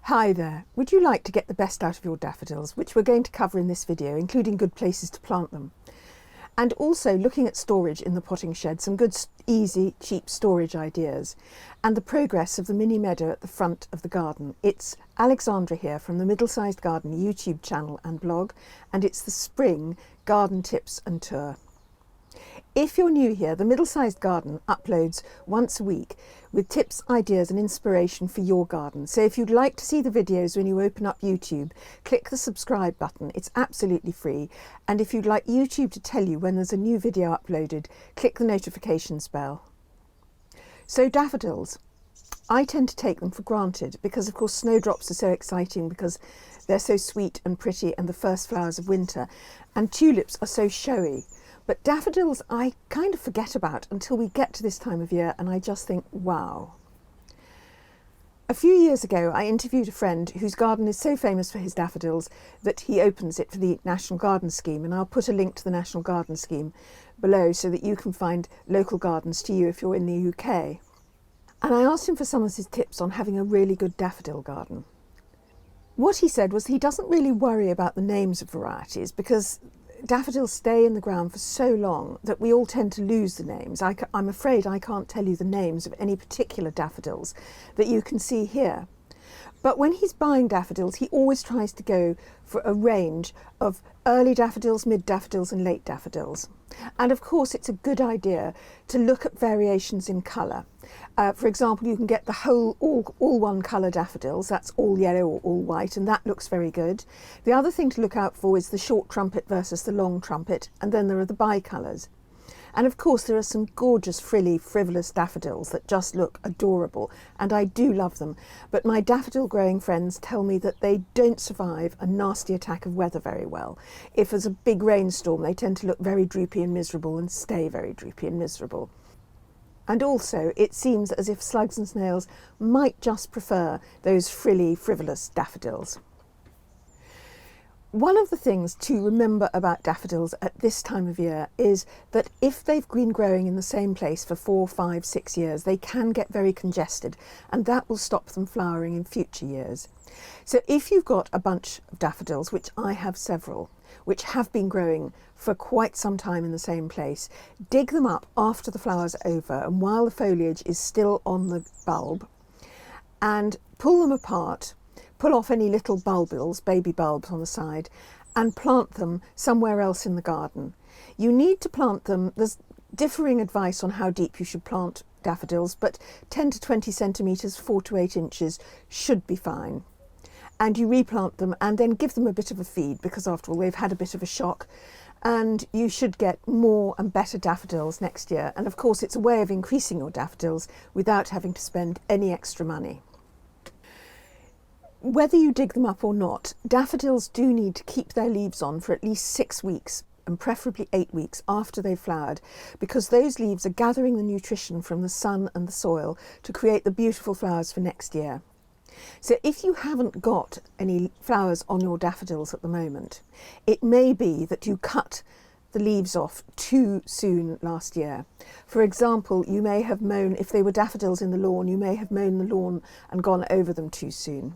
Hi there, would you like to get the best out of your daffodils, which we're going to cover in this video, including good places to plant them? And also looking at storage in the potting shed, some good, easy, cheap storage ideas, and the progress of the mini meadow at the front of the garden. It's Alexandra here from the Middlesized Garden YouTube channel and blog, and it's the spring garden tips and tour. If you're new here, the Middlesized Garden uploads once a week with tips, ideas and inspiration for your garden. So if you'd like to see the videos when you open up YouTube, click the subscribe button. It's absolutely free. And if you'd like YouTube to tell you when there's a new video uploaded, click the notifications bell. So daffodils. I tend to take them for granted because of course snowdrops are so exciting because they're so sweet and pretty and the first flowers of winter, and tulips are so showy. But daffodils I kind of forget about until we get to this time of year, and I just think, wow. A few years ago I interviewed a friend whose garden is so famous for his daffodils that he opens it for the National Garden Scheme, and I'll put a link to the National Garden Scheme below so that you can find local gardens to you if you're in the UK. And I asked him for some of his tips on having a really good daffodil garden. What he said was he doesn't really worry about the names of varieties because daffodils stay in the ground for so long that we all tend to lose the names. I'm afraid I can't tell you the names of any particular daffodils that you can see here. But when he's buying daffodils, he always tries to go for a range of early daffodils, mid daffodils and late daffodils. And of course, it's a good idea to look at variations in colour. For example, you can get the whole all one colour daffodils, that's all yellow or all white, and that looks very good. The other thing to look out for is the short trumpet versus the long trumpet, and then there are the bicolours. And of course there are some gorgeous frilly, frivolous daffodils that just look adorable, and I do love them. But my daffodil growing friends tell me that they don't survive a nasty attack of weather very well. If there's a big rainstorm, they tend to look very droopy and miserable and stay very droopy and miserable. And also it seems as if slugs and snails might just prefer those frilly, frivolous daffodils. One of the things to remember about daffodils at this time of year is that if they've been growing in the same place for 4, 5, 6 years, they can get very congested, and that will stop them flowering in future years. So if you've got a bunch of daffodils, which I have several, which have been growing for quite some time in the same place, dig them up after the flowers are over and while the foliage is still on the bulb, and pull them apart. Pull off any little bulbils, baby bulbs on the side, and plant them somewhere else in the garden. You need to plant them, there's differing advice on how deep you should plant daffodils, but 10 to 20 centimetres, 4 to 8 inches should be fine. And you replant them and then give them a bit of a feed, because after all they've had a bit of a shock, and you should get more and better daffodils next year. And of course it's a way of increasing your daffodils without having to spend any extra money. Whether you dig them up or not, daffodils do need to keep their leaves on for at least 6 weeks and preferably 8 weeks after they've flowered, because those leaves are gathering the nutrition from the sun and the soil to create the beautiful flowers for next year. So if you haven't got any flowers on your daffodils at the moment, it may be that you cut the leaves off too soon last year. For example, you may have mown, if they were daffodils in the lawn, you may have mown the lawn and gone over them too soon.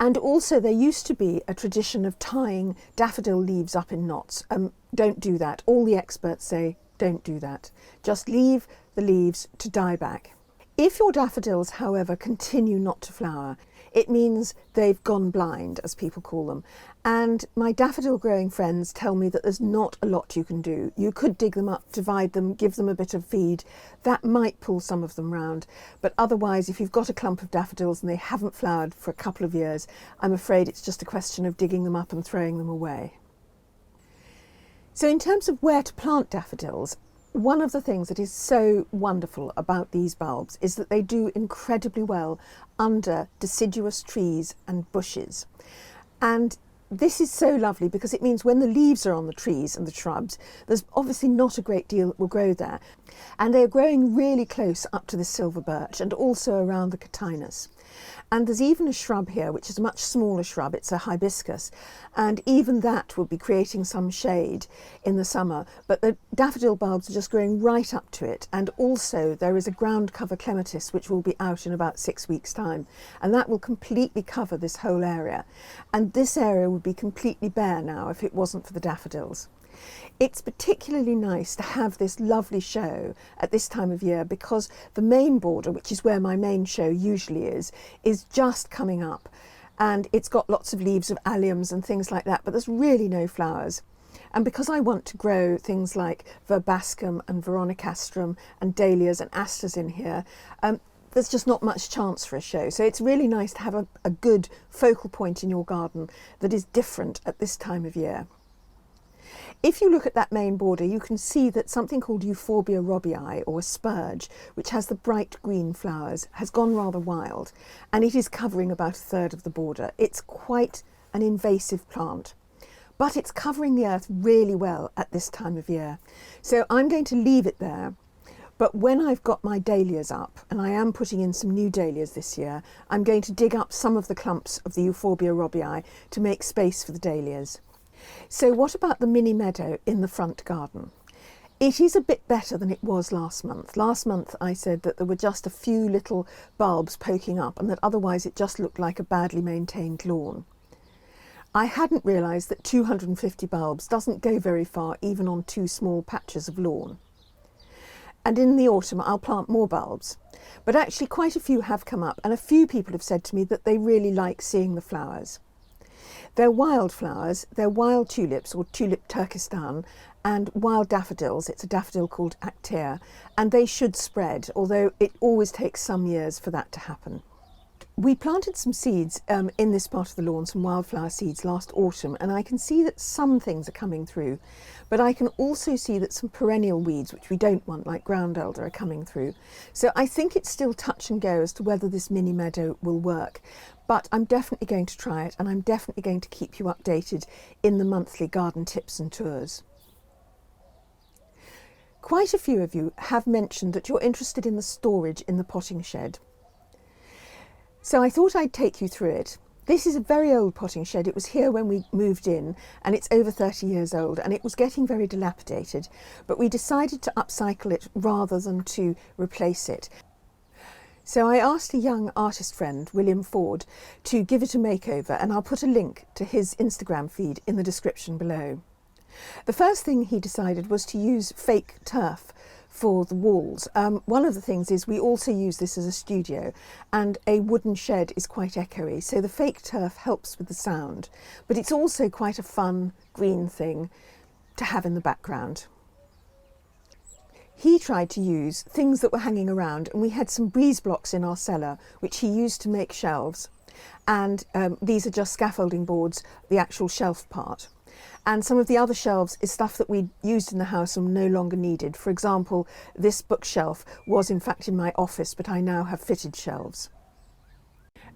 And also there used to be a tradition of tying daffodil leaves up in knots. Don't do that. All the experts say don't do that. Just leave the leaves to die back. If your daffodils, however, continue not to flower, it means they've gone blind, as people call them. And my daffodil growing friends tell me that there's not a lot you can do. You could dig them up, divide them, give them a bit of feed. That might pull some of them round. But otherwise, if you've got a clump of daffodils and they haven't flowered for a couple of years, I'm afraid it's just a question of digging them up and throwing them away. So in terms of where to plant daffodils, one of the things that is so wonderful about these bulbs is that they do incredibly well under deciduous trees and bushes. And this is so lovely because it means when the leaves are on the trees and the shrubs, there's obviously not a great deal that will grow there. And they're growing really close up to the silver birch and also around the cotinus. And there's even a shrub here, which is a much smaller shrub. It's a hibiscus. And even that will be creating some shade in the summer. But the daffodil bulbs are just growing right up to it. And also there is a ground cover clematis, which will be out in about 6 weeks' time. And that will completely cover this whole area. And this area would be completely bare now if it wasn't for the daffodils. It's particularly nice to have this lovely show at this time of year because the main border, which is where my main show usually is just coming up, and it's got lots of leaves of alliums and things like that, but there's really no flowers. And because I want to grow things like verbascum and veronicastrum and dahlias and asters in here, there's just not much chance for a show. So it's really nice to have a good focal point in your garden that is different at this time of year. If you look at that main border, you can see that something called Euphorbia robbiae, or spurge, which has the bright green flowers, has gone rather wild, and it is covering about 1/3 of the border. It's quite an invasive plant, but it's covering the earth really well at this time of year. So I'm going to leave it there, but when I've got my dahlias up, and I am putting in some new dahlias this year, I'm going to dig up some of the clumps of the Euphorbia robbiae to make space for the dahlias. So what about the mini meadow in the front garden? It is a bit better than it was last month. Last month I said that there were just a few little bulbs poking up and that otherwise it just looked like a badly maintained lawn. I hadn't realised that 250 bulbs doesn't go very far even on 2 small patches of lawn. And in the autumn I'll plant more bulbs. But actually quite a few have come up, and a few people have said to me that they really like seeing the flowers. They're wildflowers, they're wild tulips or tulip Turkestan, and wild daffodils. It's a daffodil called acre, and they should spread, although it always takes some years for that to happen. We planted some seeds in this part of the lawn, some wildflower seeds last autumn, and I can see that some things are coming through, but I can also see that some perennial weeds, which we don't want, like ground elder, are coming through. So I think it's still touch and go as to whether this mini meadow will work, but I'm definitely going to try it, and I'm definitely going to keep you updated in the monthly garden tips and tours. Quite a few of you have mentioned that you're interested in the storage in the potting shed. So I thought I'd take you through it. This is a very old potting shed. It was here when we moved in, and it's over 30 years old, and it was getting very dilapidated, but we decided to upcycle it rather than to replace it. So I asked a young artist friend, William Ford, to give it a makeover, and I'll put a link to his Instagram feed in the description below. The first thing he decided was to use fake turf for the walls. One of the things is we also use this as a studio, and a wooden shed is quite echoey, so the fake turf helps with the sound, but it's also quite a fun green thing to have in the background. He tried to use things that were hanging around, and we had some breeze blocks in our cellar which he used to make shelves, and these are just scaffolding boards, the actual shelf part. And some of the other shelves is stuff that we used in the house and no longer needed. For example, this bookshelf was in fact in my office, but I now have fitted shelves.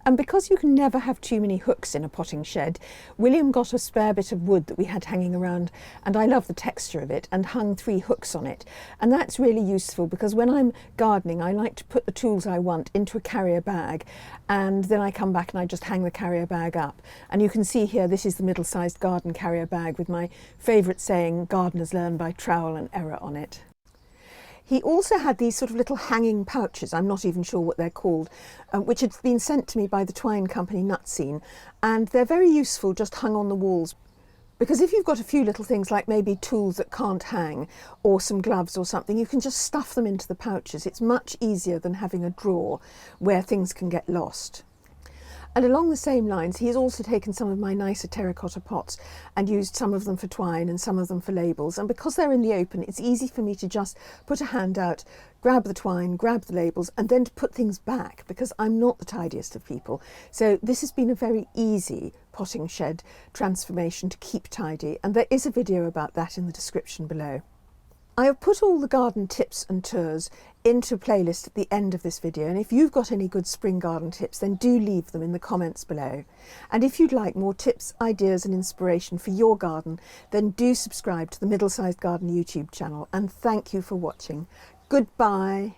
And because you can never have too many hooks in a potting shed, William got a spare bit of wood that we had hanging around, and I love the texture of it, and hung 3 hooks on it. And that's really useful because when I'm gardening, I like to put the tools I want into a carrier bag, and then I come back and I just hang the carrier bag up. And you can see here, this is the Middlesized Garden carrier bag with my favourite saying, "Gardeners learn by trowel and error," on it. He also had these sort of little hanging pouches, I'm not even sure what they're called, which had been sent to me by the twine company Nutscene, and they're very useful just hung on the walls. Because if you've got a few little things like maybe tools that can't hang, or some gloves or something, you can just stuff them into the pouches. It's much easier than having a drawer where things can get lost. And along the same lines, he's also taken some of my nicer terracotta pots and used some of them for twine and some of them for labels. And because they're in the open, it's easy for me to just put a hand out, grab the twine, grab the labels, and then to put things back, because I'm not the tidiest of people. So this has been a very easy potting shed transformation to keep tidy. And there is a video about that in the description below. I have put all the garden tips and tours into a playlist at the end of this video, and if you've got any good spring garden tips, then do leave them in the comments below. And if you'd like more tips, ideas and inspiration for your garden, then do subscribe to the Middlesized Garden YouTube channel, and thank you for watching. Goodbye.